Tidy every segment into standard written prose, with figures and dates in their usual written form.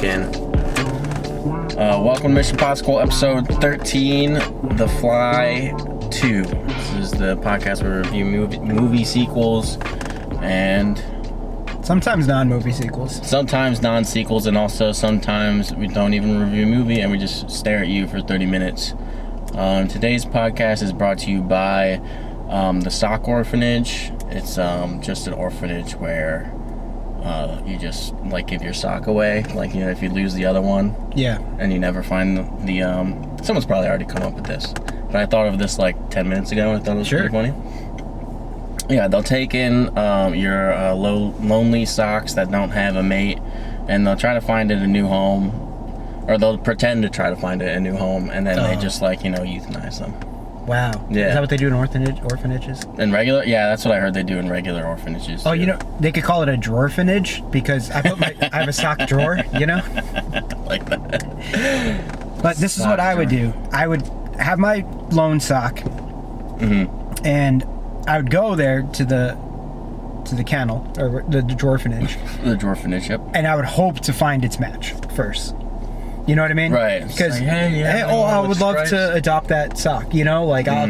fucking... welcome to Mission Impossible episode 13, The Fly 2. This is the podcast where we review movie sequels and... sometimes non-movie sequels. Sometimes non-sequels, and also sometimes we don't even review a movie and we just stare at you for 30 minutes. Today's podcast is brought to you by the Sock Orphanage. It's just an orphanage where you just like give your sock away, like, you know, if you lose the other one, yeah, and you never find the someone's probably already come up with this, but I thought of this like 10 minutes ago and I thought it was pretty funny. Yeah, they'll take in your lonely socks that don't have a mate, and they'll try to find it a new home, or they'll pretend to try to find it a new home, and then they just, like, you know, euthanize them. Wow. Yeah. Is that what they do in orphanages? In regular? Yeah, that's what I heard they do in regular orphanages. Oh, too. You know, they could call it a drawerphanage, because I have a sock drawer, you know? Like that. But this is what I would do. I would have my lone sock, and I would go there to the kennel, or the drawerphanage. The drawerphanage, yep. And I would hope to find its match first. You know what I mean? Right. Because like, I would love to adopt that sock. You know, like I'll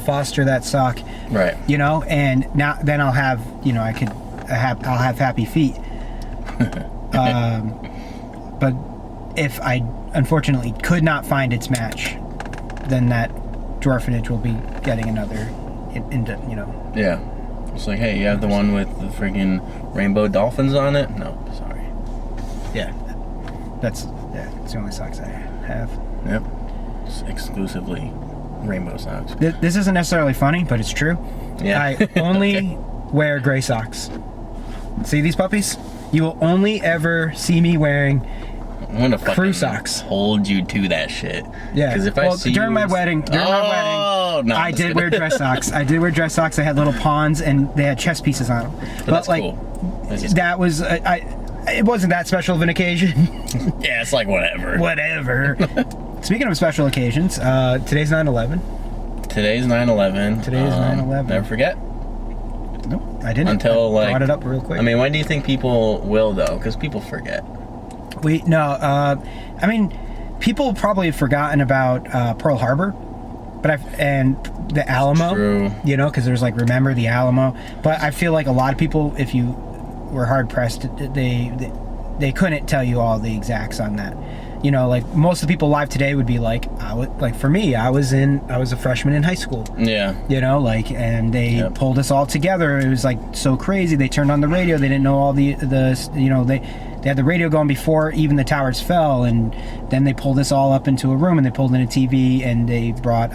foster that sock. Right. You know, and then I'll have, you know, I'll have happy feet. But if I unfortunately could not find its match, then that drawerphanage will be getting another, you know. Yeah. It's like, hey, you have the one with the friggin' rainbow dolphins on it? No, sorry. Yeah. It's the only socks I have. Yep. It's exclusively rainbow socks. This isn't necessarily funny, but it's true. Yeah. I only wear gray socks. See these puppies? You will only ever see me wearing I'm gonna crew socks. Hold you to that shit. Yeah. Because if I see during my wedding, no, I did wear dress socks. I did wear dress socks. They had little pawns and they had chess pieces on them. But that's like, cool. That was it wasn't that special of an occasion. Yeah, it's like whatever. Whatever. Speaking of special occasions, today's 9/11. Today's 9/11. Today's 9/11. Never forget. Nope, I didn't. Until I brought it up real quick. I mean, when do you think people will, though? Because people forget. I mean, people probably have forgotten about Pearl Harbor, and the Alamo. True. You know, because there's like remember the Alamo. But I feel like a lot of people, if you were hard pressed, they couldn't tell you all the exacts on that. You know, like most of the people alive today would be like, for me, I was a freshman in high school. Yeah. You know, like, and they pulled us all together. It was like so crazy. They turned on the radio. They didn't know all the you know, they had the radio going before even the towers fell, and then they pulled us all up into a room and they pulled in a TV and they brought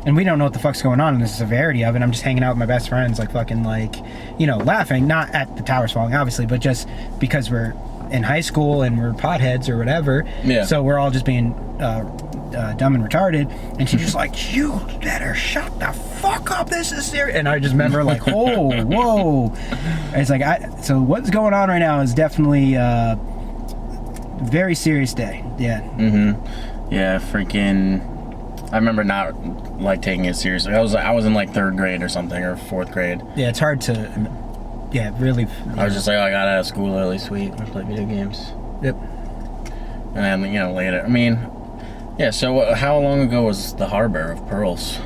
and we don't know what the fuck's going on and the severity of it. I'm just hanging out with my best friends, like fucking, like, you know, laughing, not at the towers falling obviously, but just because we're in high school and we're potheads or whatever. Yeah. So we're all just being dumb and retarded, and she's just like, you better shut the fuck up, this is serious. And I just remember like, oh, whoa. And it's like, so what's going on right now is definitely a very serious day. Yeah. Yeah, freaking, I remember not like taking it seriously. I was in like 3rd grade or something, or 4th grade. Yeah, it's hard to, really. I was just like, oh, I got out of school early, sweet, I play video games. Yep. And then, you know, later, I mean, yeah, so how long ago was the Harbor of Pearls?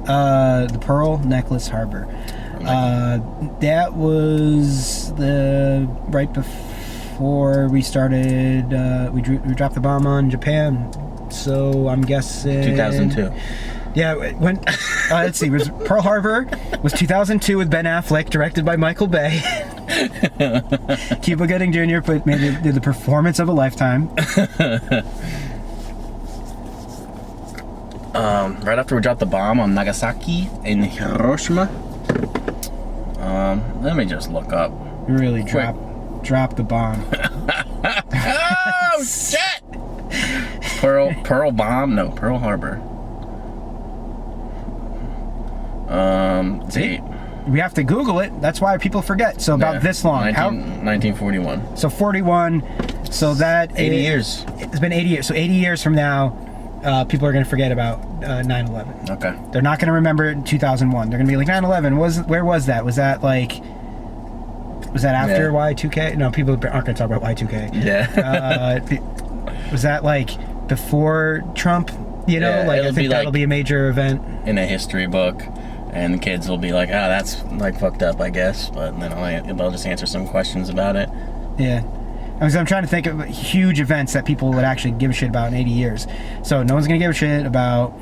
The Pearl Necklace Harbor. That was right before we started, we dropped the bomb on Japan, so I'm guessing... 2002. Yeah, when, let's see, Pearl Harbor was 2002 with Ben Affleck, directed by Michael Bay. Cuba Gooding Jr. did the performance of a lifetime. Right after we dropped the bomb on Nagasaki and Hiroshima. Let me just look up. Really drop the bomb. Oh shit! Pearl Harbor. Date. We have to Google it. That's why people forget. So about this long. 1941. So 41. So that 80 years. It's been 80 years. So 80 years from now, people are going to forget about 9/11. Okay. They're not going to remember it in 2001. They're going to be like, 9/11. Where was that? Was that like Was that after Y2K? No, people aren't going to talk about Y2K. Yeah. Was that like before Trump? You know, like I think that'll be a major event in a history book, and the kids will be like, "Oh, that's like fucked up, I guess." But then they'll just answer some questions about it. Yeah. I'm trying to think of huge events that people would actually give a shit about in 80 years. So no one's going to give a shit about,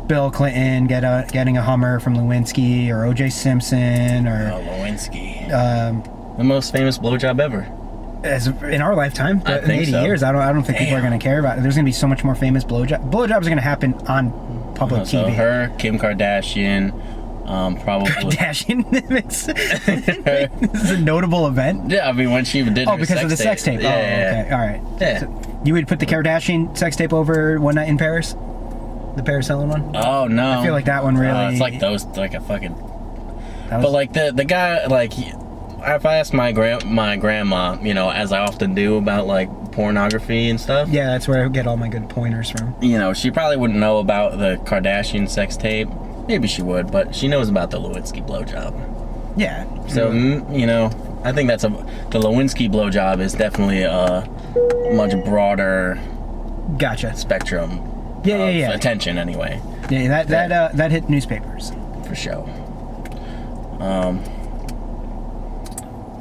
Bill Clinton getting a Hummer from Lewinsky, or O.J. Simpson, or Lewinsky, the most famous blowjob ever. As in our lifetime, but in 80 years, I don't think people are going to care about it. There's going to be so much more famous blowjobs. Blowjobs are going to happen on public TV. So her, Kim Kardashian, probably. Kardashian. This is a notable event. Yeah, I mean when she did. Oh, because of the sex tape. Yeah, okay, all right. Yeah. So you would put the Kardashian sex tape over One Night in Paris, the Paris Hilton one. Oh no! I feel like that one really. It's like those, like a fucking. But like the guy, like, if I asked my grandma, as I often do about like pornography and stuff. Yeah, that's where I get all my good pointers from. She probably wouldn't know about the Kardashian sex tape. Maybe she would, but she knows about the Lewinsky blowjob. Yeah. So I think the Lewinsky blowjob is definitely a much broader. Gotcha. Spectrum. Yeah. Attention anyway. Yeah, that hit newspapers. For sure.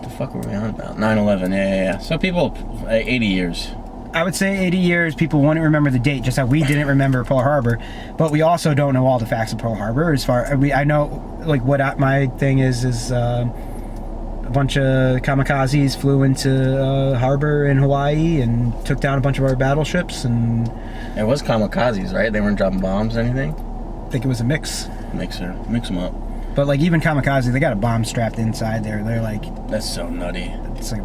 The fuck were we on about? 9/11. Yeah. So people, 80 years. I would say 80 years. People wouldn't remember the date, just how we didn't remember Pearl Harbor, but we also don't know all the facts of Pearl Harbor. I know, like, what my thing is a bunch of kamikazes flew into harbor in Hawaii and took down a bunch of our battleships, and it was kamikazes, right? They weren't dropping bombs or anything. I think it was a mix. Mix them up. But like even kamikaze, they got a bomb strapped inside there. They're like, that's so nutty. It's like,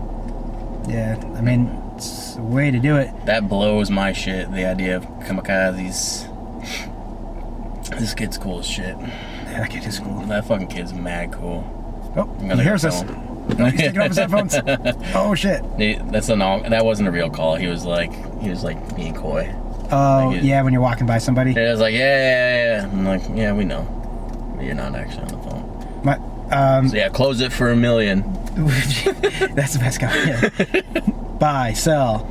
yeah. I mean, it's a way to do it. That blows my shit. The idea of kamikazes. This kid's cool as shit. Yeah, that kid is cool. That fucking kid's mad cool. Oh, he hears us. Oh, he's taking off his headphones. Oh shit. That wasn't a real call. He was like being coy. Oh, like yeah, when you're walking by somebody. It was like, yeah. I'm like, yeah, we know. But you're not actually on the phone. So yeah, close it for $1 million. That's the best guy. Yeah. Buy, sell.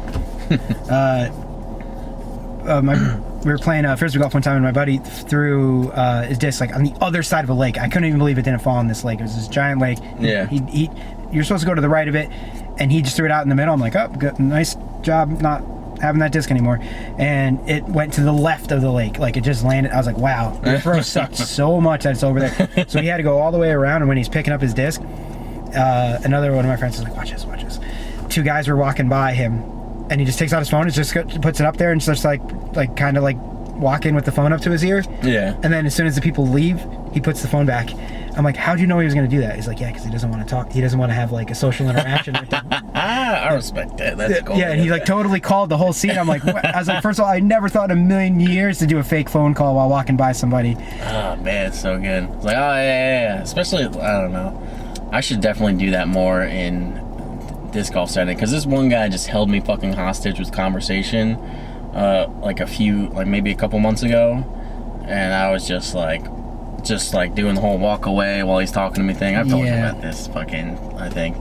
We were playing frisbee golf one time, and my buddy threw his disc like on the other side of a lake. I couldn't even believe it didn't fall in this lake. It was this giant lake. Yeah. You're supposed to go to the right of it, and he just threw it out in the middle. I'm like, oh, good, nice job not having that disc anymore. And it went to the left of the lake. Like, it just landed. I was like, wow, the throw sucked so much that it's over there. So he had to go all the way around, and when he's picking up his disc, another one of my friends was like, watch this. Two guys were walking by him, and he just takes out his phone and just puts it up there and starts like kind of like walking with the phone up to his ear. Yeah. And then as soon as the people leave, he puts the phone back. I'm like, how'd you know he was going to do that? He's like, yeah, because he doesn't want to talk. He doesn't want to have like a social interaction with them. I respect that. That's cool. Yeah, and he like totally called the whole scene. I'm like, what? I was like, first of all, I never thought in a million years to do a fake phone call while walking by somebody. Oh man, it's so good. It's like, oh yeah. Especially, I don't know. I should definitely do that more in disc golf setting, because this one guy just held me fucking hostage with conversation maybe a couple months ago, and I was just like doing the whole walk away while he's talking to me thing. I've told you about this fucking, I think,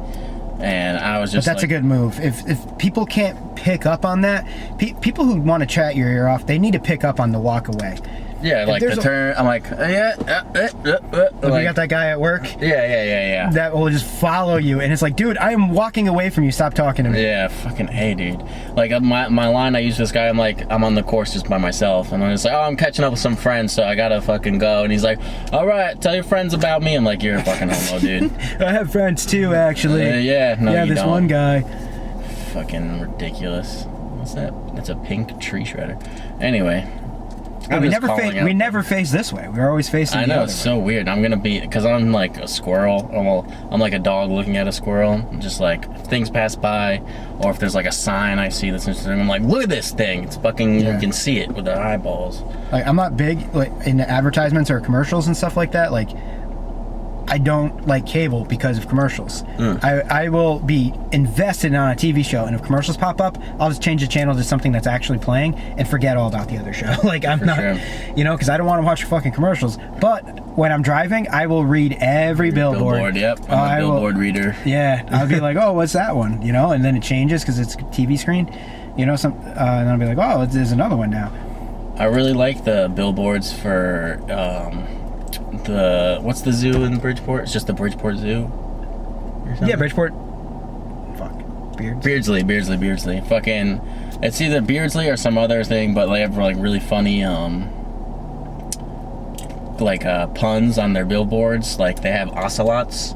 and I was just, but that's a good move. If people can't pick up on that, people who want to chat your ear off, they need to pick up on the walk away. Yeah, like the turn. I'm like, yeah. You got that guy at work? Yeah. That will just follow you, and it's like, dude, I am walking away from you. Stop talking to me. Yeah, fucking hey, dude. Like my line I use for this guy, I'm like, I'm on the course just by myself, and I'm just like, oh, I'm catching up with some friends, so I gotta fucking go. And he's like, all right, tell your friends about me. I'm like, you're a fucking homo, dude. I have friends too, actually. Yeah, no, yeah, you this don't. one guy. Fucking ridiculous. What's that? That's a pink tree shredder. Anyway. We never face this way. We're always facing the other way. I know, it's so weird. I'm gonna be, because I'm like a squirrel. I'm like a dog looking at a squirrel. Just like, if things pass by, or if there's like a sign I see that's interesting, I'm like, look at this thing. It's fucking, you can see it with the eyeballs. Like, I'm not big like in advertisements or commercials and stuff like that. Like, I don't like cable because of commercials. I will be invested on a TV show, and if commercials pop up, I'll just change the channel to something that's actually playing and forget all about the other show. Like, I'm not, you know, because I don't want to watch fucking commercials. But when I'm driving, I will read every billboard. Yep, I'm a billboard reader. Yeah, I'll be like, oh, what's that one? You know, and then it changes because it's a TV screen. You know, and then I'll be like, oh, there's another one now. I really like the billboards for what's the zoo in Bridgeport? It's just the Bridgeport Zoo. Yeah, Bridgeport. Fuck. Beardsley. Fucking, it's either Beardsley or some other thing, but they have like really funny puns on their billboards. Like they have ocelots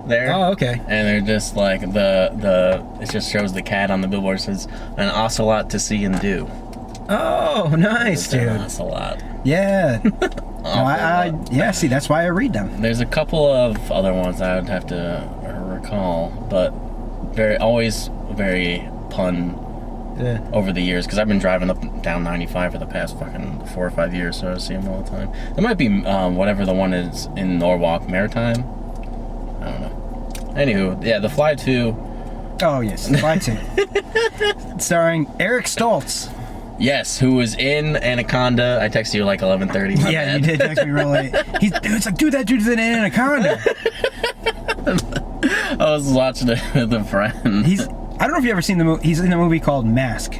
there. Oh, okay. And they're just like it just shows the cat on the billboard, says an ocelot to see and do. Oh, nice, dude. An ocelot. Yeah. Yeah, see, that's why I read them. There's a couple of other ones I would have to recall, but always very pun over the years, because I've been driving up and down 95 for the past fucking 4 or 5 years, so I see them all the time. There might be whatever the one is in Norwalk, Maritime. I don't know. Anywho, yeah, The Fly 2. Oh, yes, The Fly 2. Starring Eric Stoltz. Yes, who was in Anaconda. I texted you like 11:30. Yeah, you did text me real late. It's like, dude, that dude's in Anaconda. I was watching it with a friend. I don't know if you ever seen the movie. He's in a movie called Mask.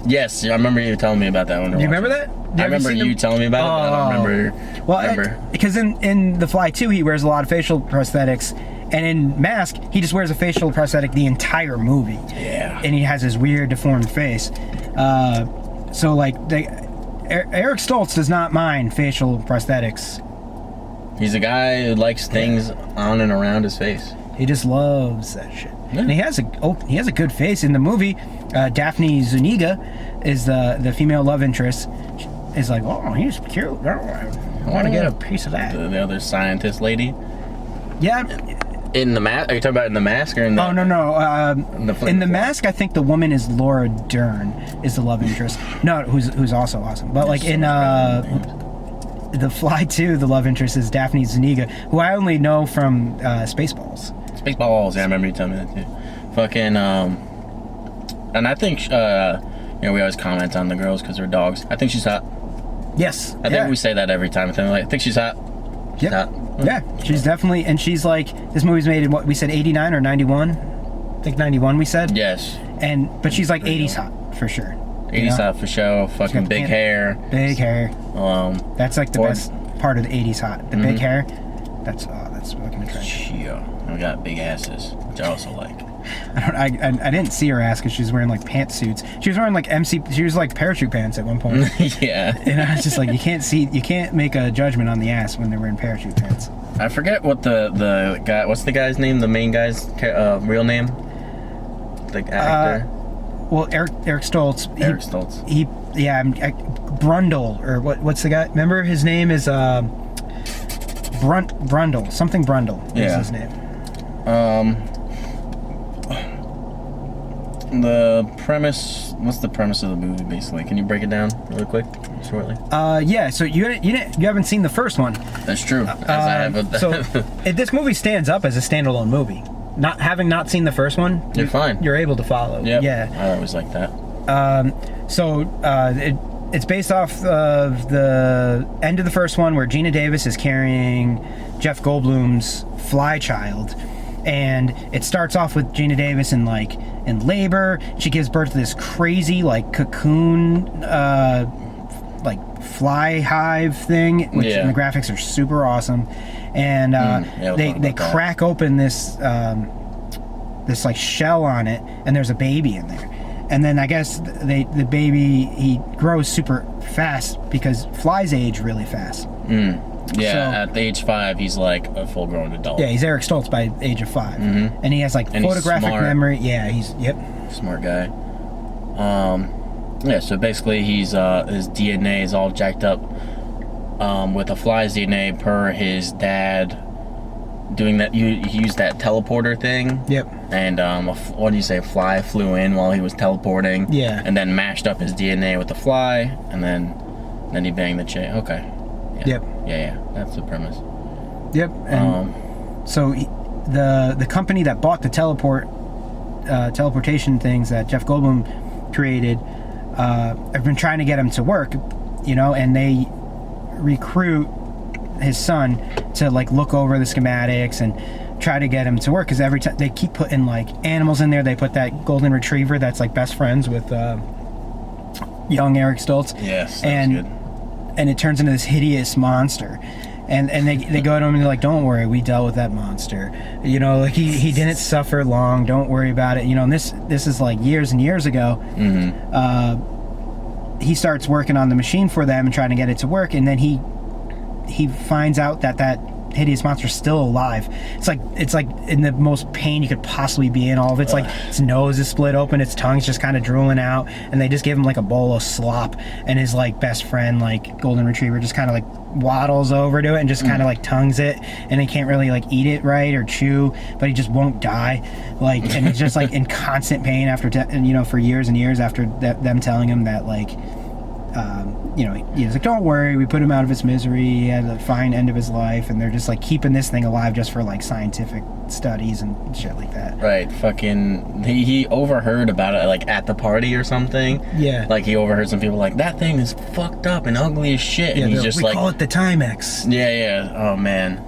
Yes, I remember you telling me about that one. Do you remember that? I remember you telling me about it, but I don't remember. Well, because in The Fly 2, he wears a lot of facial prosthetics. And in Mask, he just wears a facial prosthetic the entire movie. Yeah. And he has his weird, deformed face. So, like, Eric Stoltz does not mind facial prosthetics. He's a guy who likes things on and around his face. He just loves that shit. Yeah. And he has a good face. In the movie, Daphne Zuniga is the female love interest. Is like, oh, he's cute. I want to get a piece of that. The other scientist lady? Yeah. In the mask? Are you talking about in the mask or in the? Oh no. In the mask, I think the woman is Laura Dern, is the love interest. No, who's also awesome. But like in The Fly 2, the love interest is Daphne Zuniga, who I only know from Spaceballs. Spaceballs, yeah, I remember you telling me that too. Fucking and I think we always comment on the girls because they're dogs. I think she's hot. Yes. I think we say that every time. I think she's hot. She's hot. Yeah, she's definitely, and she's like, this movie's made in what we said, 89 or 91? I think 91 we said. Yes. But she's like 80s hot for sure. 80s hot for sure. Fucking big hair. Big hair. That's like the best part of the 80s hot. The big hair. That's fucking attractive. Yeah. We got big asses, which I also like. I didn't see her ass because she was wearing like pantsuits. She was wearing like she was like parachute pants at one point. Yeah. And I was just like, you can't make a judgment on the ass when they're wearing parachute pants. I forget what the guy, what's the guy's name? The main guy's real name? The actor? Well, Eric Stoltz. Eric Stoltz. Brundle, or what's the guy? Remember his name is Brundle. Something Brundle is his name. The premise. What's the premise of the movie, basically? Can you break it down really quick, shortly? Yeah. So you haven't seen the first one. That's true. So this movie stands up as a standalone movie. Having not seen the first one, you're fine. You're able to follow. Yep. Yeah. I always like that. It's based off of the end of the first one, where Gina Davis is carrying Jeff Goldblum's fly child. And it starts off with Gina Davis in labor. She gives birth to this crazy cocoon fly hive thing, which and the graphics are super awesome. And they crack open this shell on it, and there's a baby in there. And then I guess the baby, he grows super fast because flies age really fast. Yeah, so, at age 5, he's like a full-grown adult. Yeah, he's Eric Stoltz by age of 5. And he has photographic memory. Yeah, smart guy. Yeah, so basically his DNA is all jacked up with a fly's DNA per his dad doing that. He used that teleporter thing. Yep. And what do you say? Fly flew in while he was teleporting. Yeah. And then mashed up his DNA with the fly, and then he banged the chick. Okay. Yeah. Yep. Yeah, that's the premise. Yep. And the company that bought the teleportation things that Jeff Goldblum created have been trying to get him to work, and they recruit his son to like look over the schematics and try to get him to work, because every time they keep putting like animals in there. They put that golden retriever that's like best friends with young Eric Stoltz. Yes, that's good. And it turns into this hideous monster. And they go to him and they're like, don't worry, we dealt with that monster. Like he didn't suffer long. Don't worry about it. And this is like years and years ago. Mm-hmm. He starts working on the machine for them and trying to get it to work, and then he finds out that hideous monster is still alive. It's like in the most pain you could possibly be in. All of it's like its nose is split open, its tongue's just kind of drooling out, and they just give him like a bowl of slop, and his like best friend, like golden retriever, just kind of like waddles over to it and just kind of like tongues it, and he can't really like eat it right or chew, but he just won't die, and he's just like in constant pain after for years and years after them telling him that like he's like, don't worry, we put him out of his misery, he had a fine end of his life, and they're just like keeping this thing alive just for like scientific studies and shit like that. Right, fucking, he overheard about it like at the party or something. Yeah. Like he overheard some people like, that thing is fucked up and ugly as shit. Yeah, and he's just we like, call it the Timex. Yeah, oh man.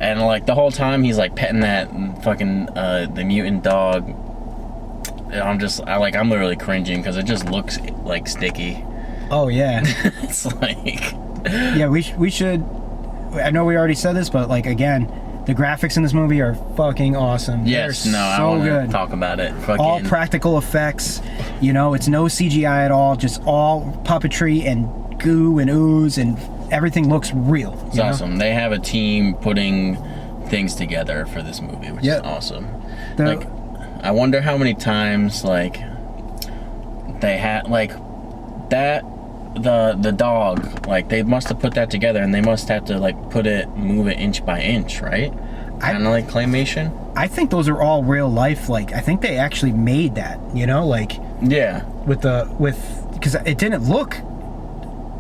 And like the whole time he's like petting that fucking, the mutant dog. I'm literally cringing because it just looks like sticky. Oh yeah. It's like, yeah, we should. I know we already said this, but like again, the graphics in this movie are fucking awesome. Yes, They're I so want good. to talk about it. Fucking all practical effects. It's no CGI at all. Just all puppetry and goo and ooze, and everything looks real. It's awesome. They have a team putting things together for this movie, which is awesome. I wonder how many times like they had like that. The dog, like they must have put that together, and they must have to like move it inch by inch, right? Kind of like claymation. I think those are all real life. Like I think they actually made that. Yeah. Because it didn't look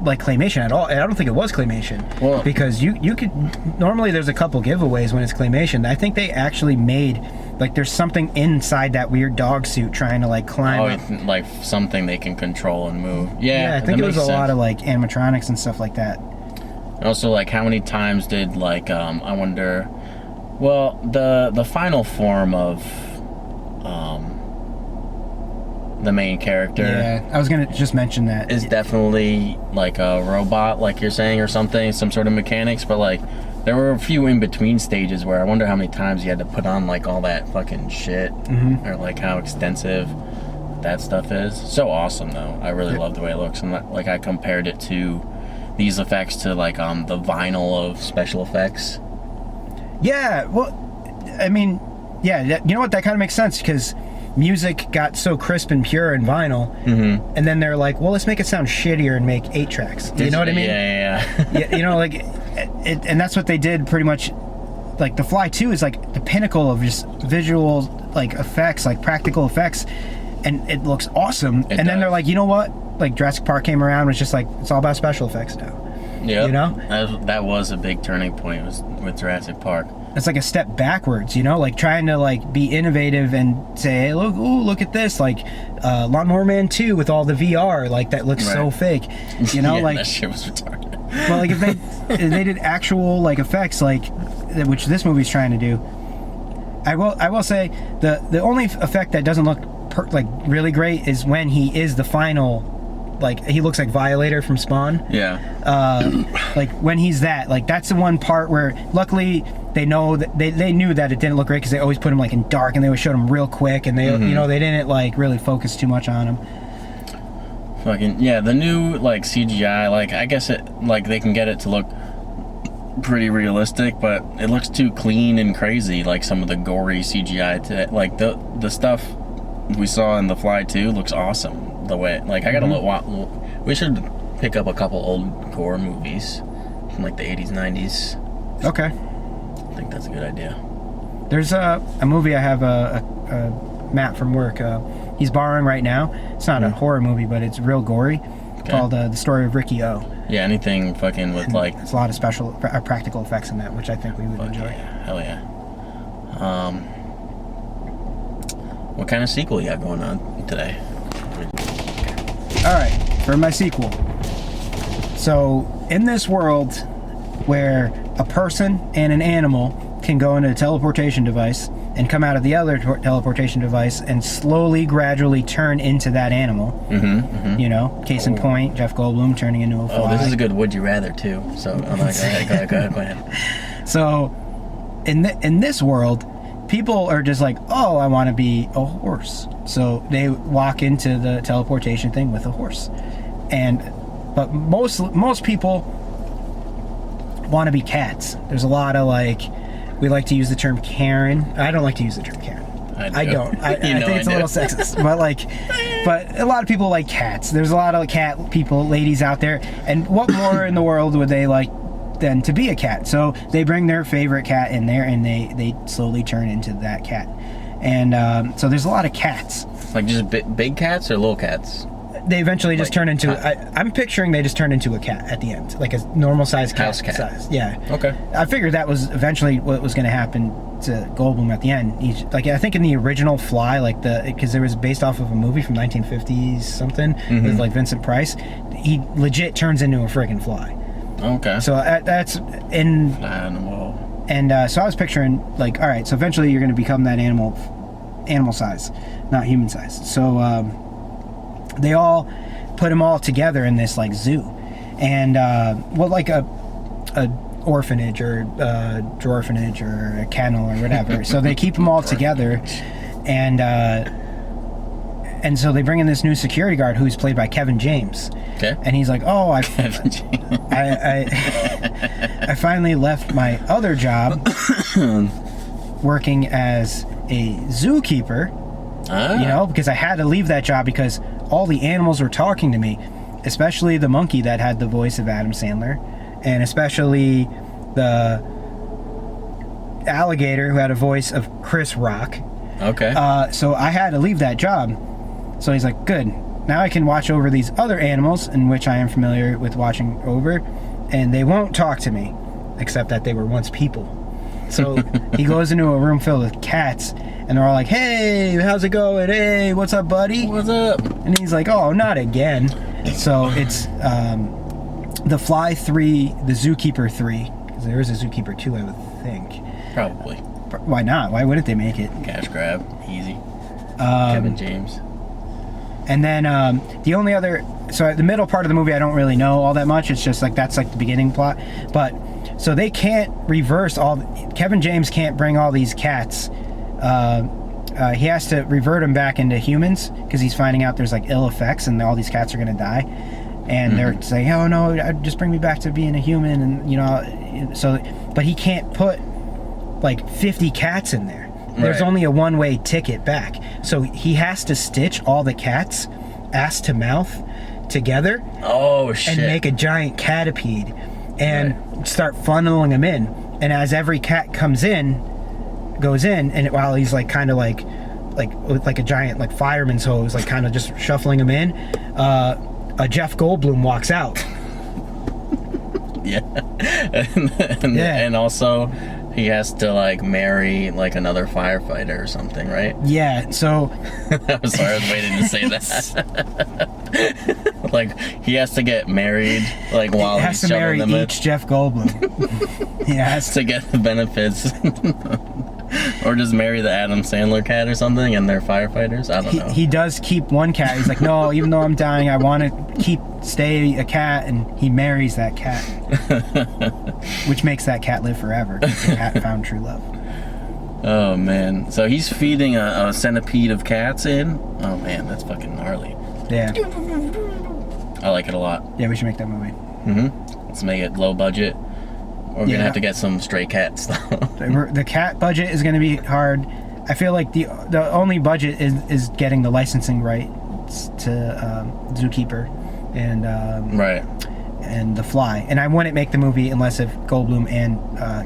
like claymation at all. I don't think it was claymation. Well, because you could normally there's a couple giveaways when it's claymation. I think they actually made like there's something inside that weird dog suit trying to like climb up. Like something they can control and move. Yeah, I think it was a lot of like animatronics and stuff like that. Also, like how many times did like I wonder, well, the final form of the main character. Yeah, I was gonna just mention that. Is definitely like a robot, like you're saying, or something, some sort of mechanics, but like there were a few in between stages where I wonder how many times you had to put on like all that fucking shit, or like how extensive that stuff is. So awesome though. I really love the way it looks, and like I compared it to these effects to like the vinyl of special effects. Yeah, well, I mean, yeah, you know what? That kind of makes sense because music got so crisp and pure in vinyl, and then they're like, well, let's make it sound shittier and make 8 tracks. You know what I mean? Yeah. Like, and that's what they did pretty much. Like The Fly 2 is like the pinnacle of just visual like effects, like practical effects, and it looks awesome. And then they're like, you know what? Like Jurassic Park came around, and it's just like it's all about special effects now. Yeah, that was a big turning point with Jurassic Park. It's like a step backwards, like trying to like be innovative and say, hey, look at this, like Lawnmower Man 2 with all the VR, like that looks so fake, like that shit was retarded. Well, like if they did actual like effects, like which this movie's trying to do, I will say the only effect that doesn't look like really great is when he is the final. Like he looks like Violator from Spawn. Yeah. Like when he's that, like that's the one part where luckily they know that they knew that it didn't look great because they always put him like in dark and they always showed him real quick and they they didn't like really focus too much on him. Fucking yeah, the new like CGI, like I guess it like they can get it to look pretty realistic, but it looks too clean and crazy. Like some of the gory CGI like the stuff we saw in The Fly 2 looks awesome. The way, like, I gotta look. We should pick up a couple old gore movies from like the 80s, 90s. Okay. I think that's a good idea. There's a movie I have Matt from work. He's borrowing right now. It's not a horror movie, but it's real gory. Called The Story of Ricky O. Yeah, anything fucking with like. It's a lot of special practical effects in that, which I think we would enjoy. Yeah. Hell yeah. What kind of sequel you got going on today? All right, for my sequel. So, in this world where a person and an animal can go into a teleportation device and come out of the other teleportation device and slowly, gradually turn into that animal. You know, case in point, Jeff Goldblum turning into a fly. Oh, this is a good would you rather too. So, I'm like, go ahead. So, in this world, people are just like, oh, I want to be a horse. So they walk into the teleportation thing with a horse. But most people want to be cats. There's a lot of we like to use the term Karen. I don't like to use the term Karen. I don't. I think it's a little sexist. But a lot of people like cats. There's a lot of cat people, ladies out there. And what more in the world would they like than to be a cat? So they bring their favorite cat in there and they slowly turn into that cat. And so there's a lot of cats. Like just big cats or little cats? They eventually just turn into... I'm picturing they just turn into a cat at the end. Like a normal sized cat. House cat. Size. Yeah. Okay. I figured that was eventually what was going to happen to Goldblum at the end. I think in the original Fly, because it was based off of a movie from 1950s something with Vincent Price, he legit turns into a friggin' fly. Okay. So that's in... Animal. And so I was picturing, all right, so eventually you're going to become that animal size, not human size. So they all put them all together in this zoo, and a orphanage or a orphanage or a kennel or whatever. So they keep them all together, and so they bring in this new security guard who's played by Kevin James. Okay. And he's like, oh, I finally left my other job working as a zookeeper, because I had to leave that job because all the animals were talking to me, especially the monkey that had the voice of Adam Sandler, and especially the alligator who had a voice of Chris Rock. Okay. So I had to leave that job. So he's like, good. Now I can watch over these other animals in which I am familiar with watching over, and they won't talk to me, except that they were once people. So he goes into a room filled with cats, and they're all like, hey, how's it going? Hey, what's up, buddy? What's up? And he's like, oh, not again. So it's the Fly 3, the Zookeeper 3, because there is a Zookeeper 2, I would think. Probably. Why not? Why wouldn't they make it? Cash grab. Easy. Kevin James. And then the only other... So the middle part of the movie, I don't really know all that much. It's just that's the beginning plot. But, so they can't reverse all... Kevin James can't bring all these cats. He has to revert them back into humans because he's finding out there's ill effects and all these cats are going to die. And they're saying, oh no, just bring me back to being a human. And, so... But he can't put 50 cats in there. There's only a one-way ticket back. So he has to stitch all the cats, ass to mouth, together. Oh, shit. And make a giant catapede and start funneling them in. And as every cat goes in, and while he's kind of with a giant fireman's hose, kind of just shuffling them in, a Jeff Goldblum walks out. Yeah. And also... He has to marry another firefighter or something, right? Yeah, so I'm sorry, I was waiting to say that. He has to get married while he's shoving them in. He has to marry each Jeff Goldblum. He has to get the benefits. Or just marry the Adam Sandler cat or something and they're firefighters. I don't know. He does keep one cat. He's like, no, even though I'm dying, I want to stay a cat, and he marries that cat. Which makes that cat live forever. The cat found true love. Oh man. So he's feeding a centipede of cats in? Oh man, that's fucking gnarly. Yeah. I like it a lot. Yeah, we should make that movie. Let's make it low budget. We're gonna have to get some stray cats though. The cat budget is gonna be hard. I feel like the only budget is getting the licensing rights to Zookeeper and and The Fly. And I wouldn't make the movie unless if Goldblum and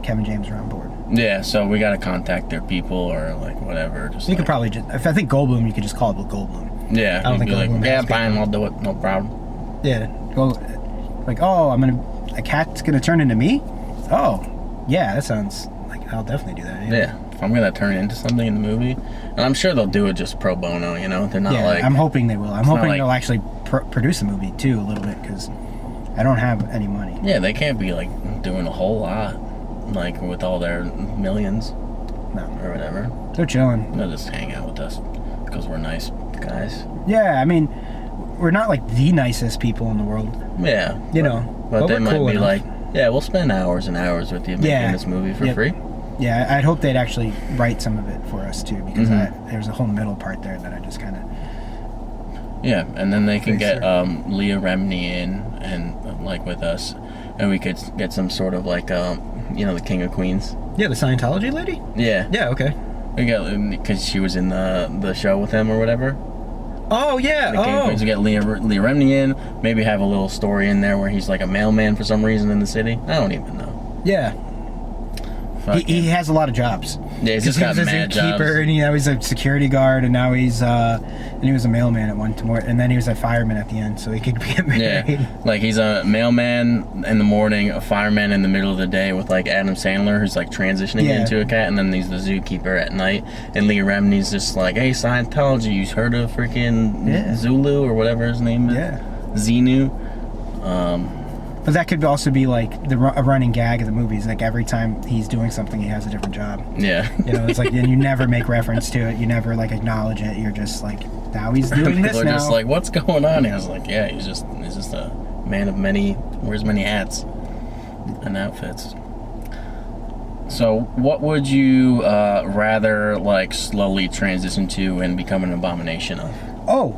Kevin James are on board. Yeah, so we gotta contact their people or whatever. You could probably just... If I think Goldblum, you could just call it Goldblum. Yeah, I don't think Goldblum. Yeah, fine, I'll do it, no problem. Yeah, go a cat's gonna turn into me? Oh, yeah, that sounds like I'll definitely do that. Yeah, if I'm gonna turn it into something in the movie, and I'm sure they'll do it just pro bono, you know, they're not like. I'm hoping they will. I'm hoping like, they'll actually produce a movie too a little bit because I don't have any money. Yeah, they can't be like doing a whole lot, like with all their millions, or whatever. They're chilling. They'll just hang out with us because we're nice guys. Yeah, I mean, we're not like the nicest people in the world. Yeah, you know, but they might cool be enough. like, yeah, we'll spend hours and hours with you making this movie for free. Yeah, I'd hope they'd actually write some of it for us too, because there's a whole middle part there that I just kind of. Yeah, and then they can get Leah Remini in and like with us, and we could get some sort of like you know, the King of Queens. Yeah, the Scientology lady. Yeah. Yeah. Okay. We got because she was in the show with him or whatever. Oh yeah. The King of Queens. We get Leah Remini in. Maybe have a little story in there where he's like a mailman for some reason in the city. I don't even know. Yeah. He has a lot of jobs. Yeah, he's just got mad jobs. And he's a security guard, and now he's and he was a mailman at one point, and then he was a fireman at the end, so he could get married. Yeah, like he's a mailman in the morning, a fireman in the middle of the day with like Adam Sandler, who's like transitioning into a cat, and then he's the zookeeper at night. And Leah Remini's just like, hey, Scientology, you heard of freaking Zulu or whatever his name is? Yeah, Xenu. But that could also be like a running gag of the movies. Like every time he's doing something, he has a different job. Yeah. You know, it's like, and you never make reference to it. You never like acknowledge it. You're just like, now he's doing this now. People are just like, what's going on? And I was like, yeah, he's just a man of many, wears many hats and outfits. So what would you rather like slowly transition to and become an abomination of? Oh.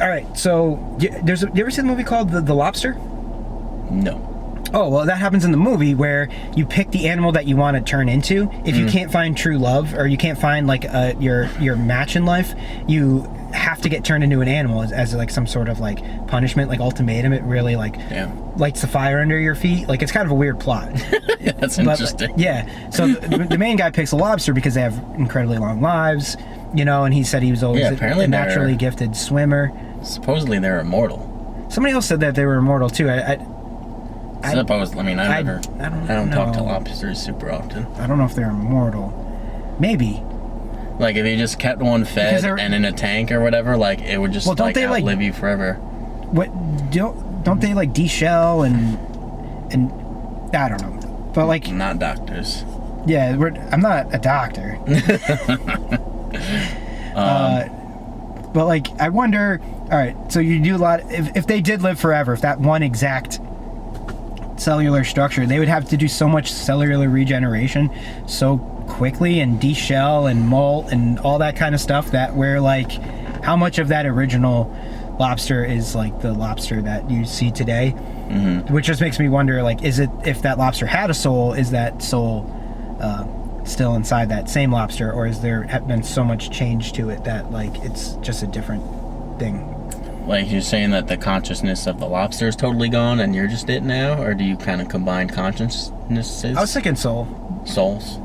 All right. So you ever see the movie called The Lobster? No. Oh, well, that happens in the movie where you pick the animal that you want to turn into. If you can't find true love, or you can't find like your match in life, you have to get turned into an animal as like some sort of like punishment, like ultimatum. It really like lights the fire under your feet. Like it's kind of a weird plot. That's interesting. Yeah. So the main guy picks a lobster because they have incredibly long lives, you know, and he said he was always a naturally gifted swimmer. Supposedly they're immortal. Somebody else said that they were immortal too. I don't talk to lobsters super often. I don't know if they're immortal. Maybe. Like if you just kept one fed and in a tank or whatever, like it would just outlive you forever. What don't they like deshell and I don't know, but like not doctors. Yeah, I'm not a doctor. But like I wonder. All right, so you do a lot. If they did live forever, if that one exact cellular structure, they would have to do so much cellular regeneration so quickly and deshell and molt and all that kind of stuff that where like how much of that original lobster is like the lobster that you see today, which just makes me wonder, like, is it, if that lobster had a soul, is that soul still inside that same lobster, or is there have been so much change to it that like it's just a different thing? Like you're saying that the consciousness of the lobster is totally gone and you're just it now, or do you kind of combine consciousnesses? I was thinking souls.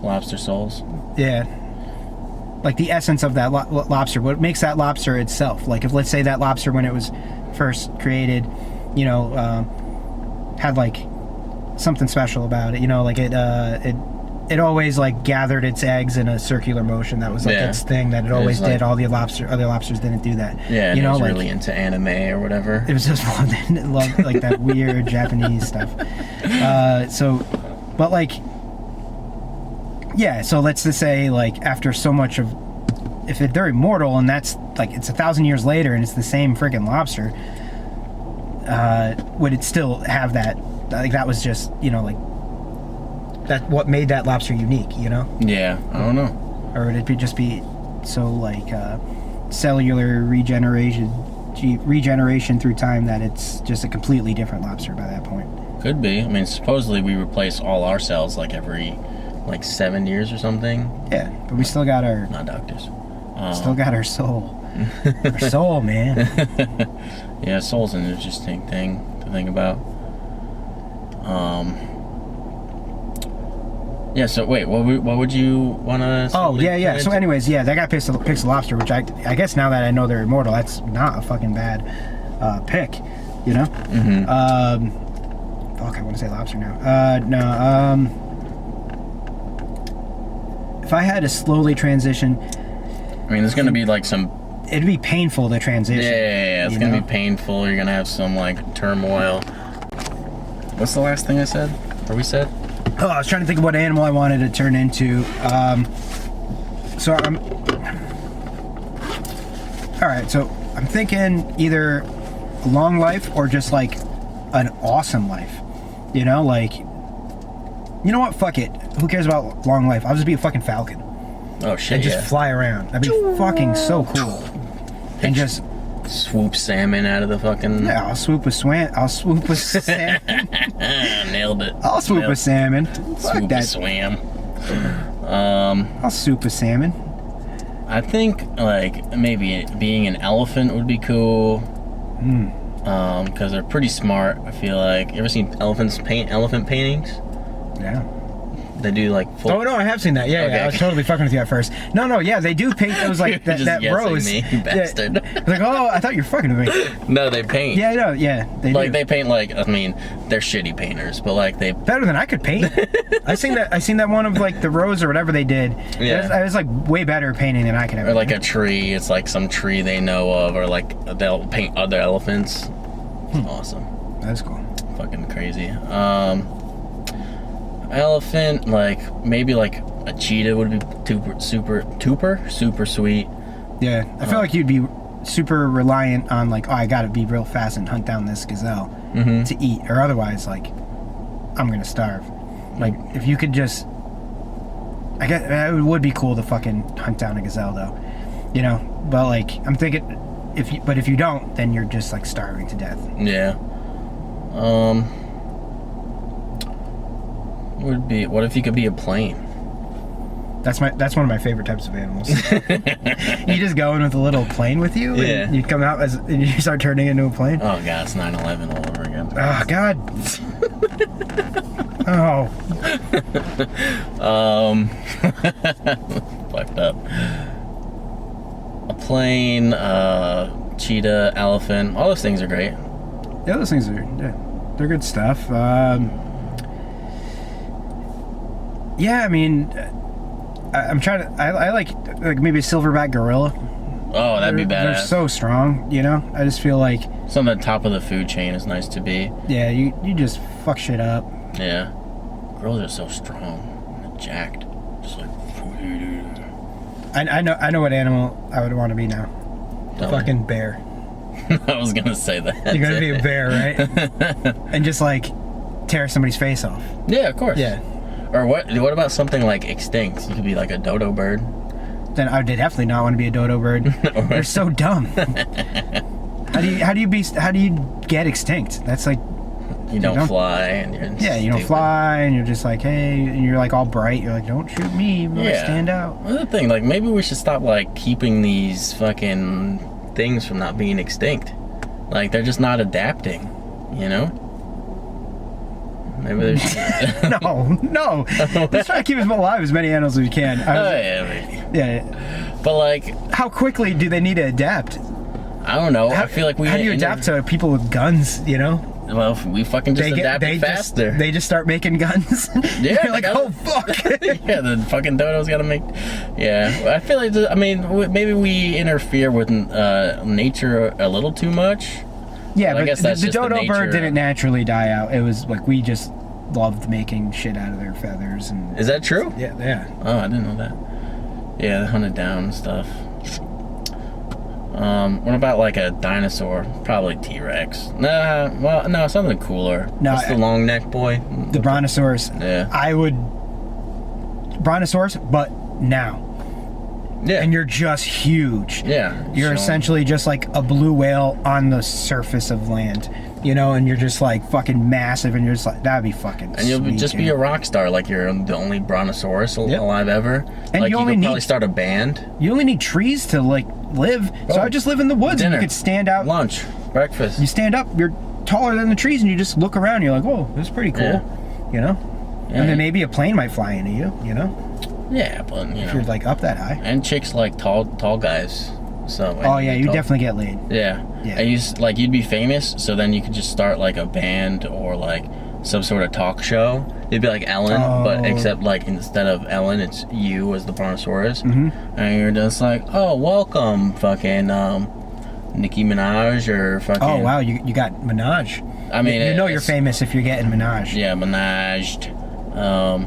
Lobster souls. Yeah, like the essence of that lobster. What makes that lobster itself? Like if, let's say, that lobster when it was first created, you know, had like something special about it. You know, like it always like gathered its eggs in a circular motion. That was like its thing that it always did. All the other lobsters didn't do that. Yeah, you know, it was like, really into anime or whatever. It was just loved like that weird Japanese stuff. But like, yeah. So let's just say like after so much of, if they're immortal and that's like it's 1,000 years later and it's the same freaking lobster, would it still have that? Like that was just, you know, like. That what made that lobster unique, you know? Yeah, I don't know. Or would it just be so like cellular regeneration through time that it's just a completely different lobster by that point? Could be. I mean, supposedly we replace all our cells like every 7 years or something. Yeah, but we still got our... Not doctors. Still got our soul. Our soul, man. Yeah, soul's an interesting thing to think about. Yeah, so wait, what would you want to... Oh, yeah. So anyways, yeah, that guy picks the lobster, which I guess now that I know they're immortal, that's not a fucking bad pick, you know? Fuck, I want to say lobster now. if I had to slowly transition, I mean, there's gonna be like some. It'd be painful to transition. Yeah, it's gonna be painful. You're gonna have some like turmoil. What's the last thing I said? Or we said? Oh, I was trying to think of what animal I wanted to turn into. So I'm. All right, so I'm thinking either a long life or just like an awesome life. You know, like. You know what? Fuck it. Who cares about long life? I'll just be a fucking falcon. Oh shit! And just fly around. That'd be fucking so cool. And just swoop salmon out of the fucking. Yeah, I'll swoop with salmon. Nailed it. I'll swoop with salmon. Swoop that. Swam. I'll swoop with salmon. I think like maybe being an elephant would be cool. Because they're pretty smart. I feel like. You ever seen elephants paint elephant paintings? Yeah. They do like full... Oh no, I have seen that. Yeah, okay. Yeah, I was totally fucking with you at first. No, yeah, they do paint those like that rose. Me, you bastard. Yeah. Like, oh, I thought you were fucking with me. No, they paint. Yeah, no, yeah, they like do. They paint like, I mean, they're shitty painters, but like they better than I could paint. I seen that one of like the rose or whatever they did. Yeah, it was like way better painting than I could ever. Or like a tree. It's like some tree they know of, or like they'll paint other elephants. It's awesome. That's cool. Fucking crazy. Elephant, like maybe like a cheetah would be super sweet. Yeah, I feel like you'd be super reliant on like, oh, I gotta be real fast and hunt down this gazelle to eat, or otherwise like I'm gonna starve. Like if you could just, I guess it would be cool to fucking hunt down a gazelle though, you know. But like I'm thinking, if you don't, then you're just like starving to death. Yeah. What if you could be a plane? That's one of my favorite types of animals. You just go in with a little plane with you, and you come out and you start turning into a plane. Oh god, it's 9/11 all over again. Oh god. Fucked up. A plane, cheetah, elephant, all those things are great. Yeah, those things are they're good stuff. Yeah, I mean, I'm trying to. I like maybe a silverback gorilla. Oh, that'd be badass. They're so strong, you know. I just feel like something at the top of the food chain is nice to be. Yeah, you just fuck shit up. Yeah, gorillas are so strong, and jacked. Just like. I know what animal I would want to be now. Fucking bear. I was gonna say that. You're gonna be a bear, right? And just like tear somebody's face off. Yeah, of course. Yeah. Or what about something like extinct? You could be like a dodo bird. Then I would definitely not want to be a dodo bird. They're so dumb. How do you get extinct? That's like you don't fly and you're you don't fly and you're just like, hey, and you're like all bright. You're like, don't shoot me, but I stand out. Another thing, like maybe we should stop like keeping these fucking things from not being extinct. Like they're just not adapting, you know? Maybe there's no. Let's try to keep as alive as many animals as we can. Yeah. But like, how quickly do they need to adapt? I don't know. I feel like how do you adapt to people with guns? You know. Well, we fucking just adapted faster. They just start making guns. Yeah. You're like, oh fuck. Yeah, the fucking dodo's gotta make. Yeah, I feel like maybe we interfere with nature a little too much. Yeah, but I guess the dodo bird didn't naturally die out. It was like we just loved making shit out of their feathers. And is that true? Yeah. Oh, I didn't know that. Yeah, they hunted down and stuff. What about like a dinosaur? Probably T-Rex. No, something cooler. No, what's the long neck boy? The brontosaurus. Yeah. I would brontosaurus, but now. Yeah. And you're just huge. Yeah. You're essentially just like a blue whale on the surface of land, you know, and you're just like fucking massive, and you're just like, that'd be fucking and you'll just be a rock star, like you're the only brontosaurus alive ever. And like you could probably start a band. You only need trees to like live. So I would just live in the woods, and you could stand out. Lunch, breakfast. You stand up, you're taller than the trees, and you just look around, you're like, whoa, this is pretty cool, you know? Yeah. And then maybe a plane might fly into you, you know? Yeah, but you know, if you're like up that high. And chicks like tall guys. So oh yeah, you definitely get laid. Yeah. And you'd be famous, so then you could just start like a band or like some sort of talk show. It'd be like Ellen, but except like instead of Ellen, it's you as the Brontosaurus, and you're just like, oh, welcome, fucking Nicki Minaj or fucking. Oh wow, you got Minaj. I mean, you know you're famous if you're getting Minaj. Yeah, Minajed.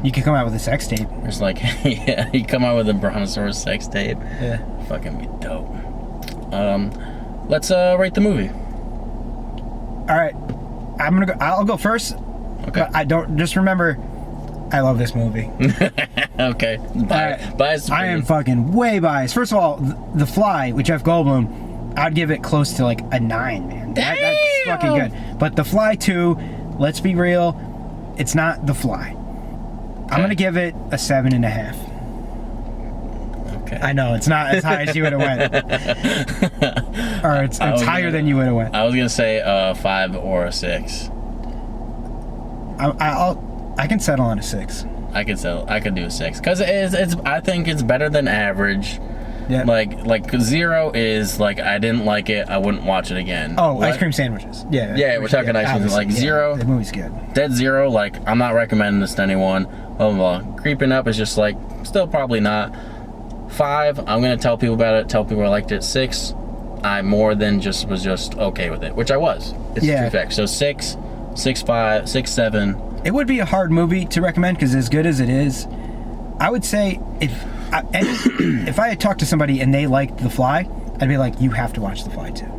You could come out with a sex tape. It's like, yeah, you come out with a Brontosaurus sex tape. Yeah. Fucking be dope. Let's rate the movie. All right, I'll go first. Okay. But I don't. Just remember, I love this movie. Okay. Biased. I am fucking way biased. First of all, The Fly with Jeff Goldblum, I'd give it close to like a 9, man. Damn! That's fucking good. But The Fly 2, let's be real, it's not The Fly. I'm gonna give it a 7.5. Okay. I know it's not as high as you would have went, or it's higher than you would have went. I was gonna say 5 or a 6. I can settle on a 6. I could do a 6 because it's. I think it's better than average. Yeah. Like 0 is like I didn't like it. I wouldn't watch it again. Oh, ice cream sandwiches. Yeah. Yeah, we're talking ice cream. Like 0. The movie's good. Dead 0. Like I'm not recommending this to anyone. Blah, blah, blah. Creeping Up is just like still probably not. 5. I'm gonna tell people about it. Tell people I liked it. 6. I more than just was just okay with it, which I was. It's a true fact. So 6, 6, 5, 6, 7. It would be a hard movie to recommend because as good as it is, I would say if I had talked to somebody and they liked The Fly, I'd be like, you have to watch The Fly too.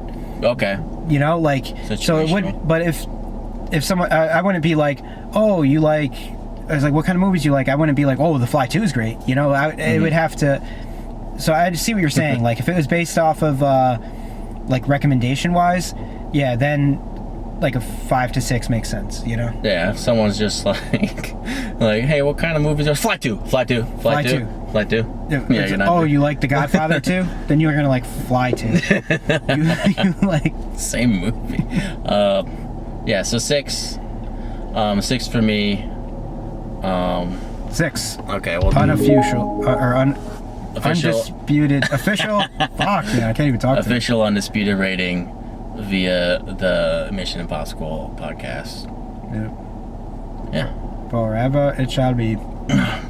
Okay. You know, like so it would. But if someone, I wouldn't be like, oh, you like. I was like, what kind of movies you like? I wouldn't be like, oh, The Fly 2 is great. You know, it would have to. So I see what you're saying. Like if it was based off of like recommendation wise, yeah, then like a 5 to 6 makes sense. You know. Yeah, if someone's just like, hey, what kind of movies are Fly 2? Fly 2. Fly 2. Fly 2. Yeah, you're not. You like The Godfather 2? Then you're gonna like Fly 2. you like same movie. Yeah. So 6. 6 for me. 6. Okay. Well. Unofficial official. Undisputed official. Fuck man, I can't even talk. Official undisputed rating via the Mission Impossible podcast. Yep. Yeah. Forever it shall be.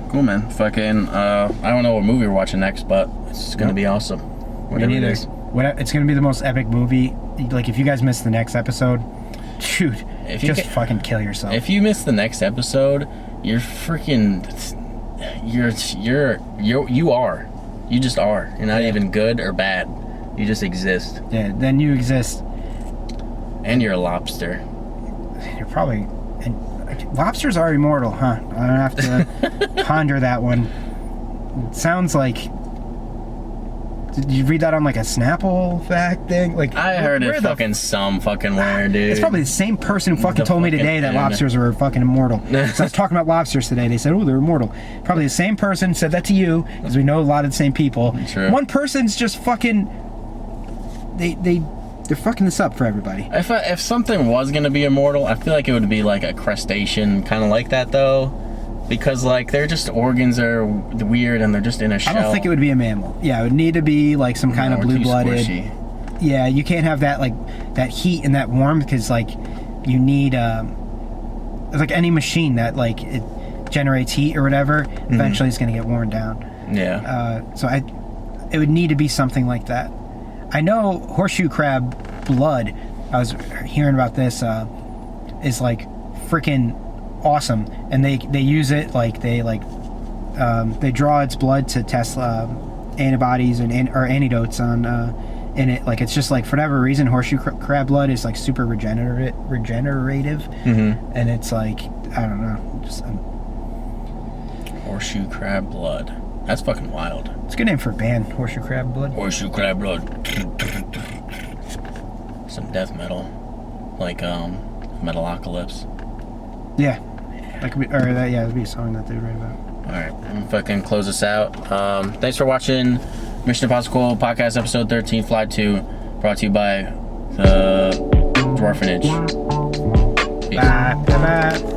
Cool, man. Fucking. I don't know what movie we're watching next, but it's gonna be awesome. Me neither. It's gonna be the most epic movie. Like if you guys miss the next episode, shoot, fucking kill yourself. If you miss the next episode, you're freaking. You are. You just are. You're not even good or bad. You just exist. Yeah. Then you exist. And you're a lobster. You're probably. And lobsters are immortal, huh? I don't have to ponder that one. It sounds like. Did you read that on like a Snapple fact thing? Like I heard it fucking some fucking where, dude. It's probably the same person who fucking told me today that lobsters were fucking immortal. So I was talking about lobsters today. They said, oh, they're immortal. Probably the same person said that to you, because we know a lot of the same people. True. One person's just fucking. They're fucking this up for everybody. If something was gonna be immortal, I feel like it would be like a crustacean, kind of like that though. Because like their just organs are weird and they're just in a shell. I don't think it would be a mammal. Yeah, it would need to be like some kind of blue-blooded. Yeah, you can't have that like that heat and that warmth because like you need it's like any machine that like it generates heat or whatever. Eventually, it's gonna get worn down. Yeah. So it would need to be something like that. I know horseshoe crab blood. I was hearing about this. Is like freaking awesome, and they use it like they draw its blood to test antibodies or antidotes on in it. Like it's just like for whatever reason horseshoe crab blood is like super regenerative, and it's like I don't know, just horseshoe crab blood. That's fucking wild. It's a good name for a band, horseshoe crab blood. Horseshoe crab blood. Some death metal, like Metalocalypse. Yeah. That'd be a song that they write about. Alright, I'm fucking close this out. Thanks for watching Mission Impossible Podcast Episode 13, Fly 2, brought to you by the Dwarfenage. Peace. Bye. Bye.